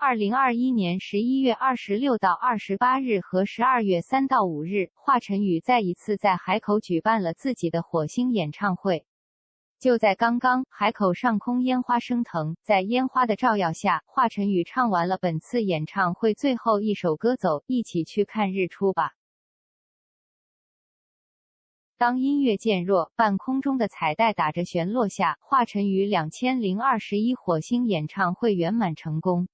2021年11月26到28日和12月3到5日，华晨宇再一次在海口举办了自己的火星演唱会。就在刚刚，海口上空烟花升腾，在烟花的照耀下，华晨宇唱完了本次演唱会最后一首歌《走，一起去看日出吧》。当音乐渐弱，半空中的彩带打着旋落下，华晨宇2021火星演唱会圆满成功。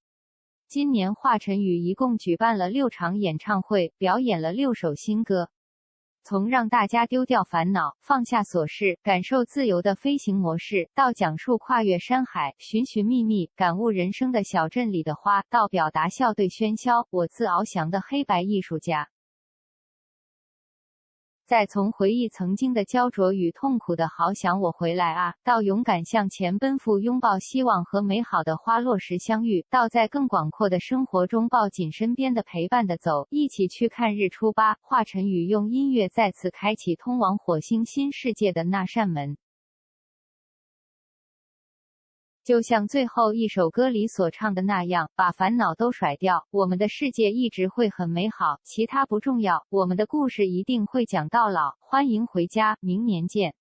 今年华晨宇一共举办了6场演唱会，表演了6首新歌。从让大家丢掉烦恼，放下琐事，感受自由的飞行模式，到讲述跨越山海，寻寻觅觅，感悟人生的小镇里的花，到表达笑对喧嚣，我自翱翔的黑白艺术家。再从回忆曾经的焦灼与痛苦的好想我回来啊，到勇敢向前奔赴，拥抱希望和美好的花落时相遇，到在更广阔的生活中抱紧身边的陪伴的走，一起去看日出吧。华晨宇用音乐再次开启通往火星新世界的那扇门。就像最后一首歌里所唱的那样，把烦恼都甩掉，我们的世界一直会很美好，其他不重要，我们的故事一定会讲到老。欢迎回家，明年见。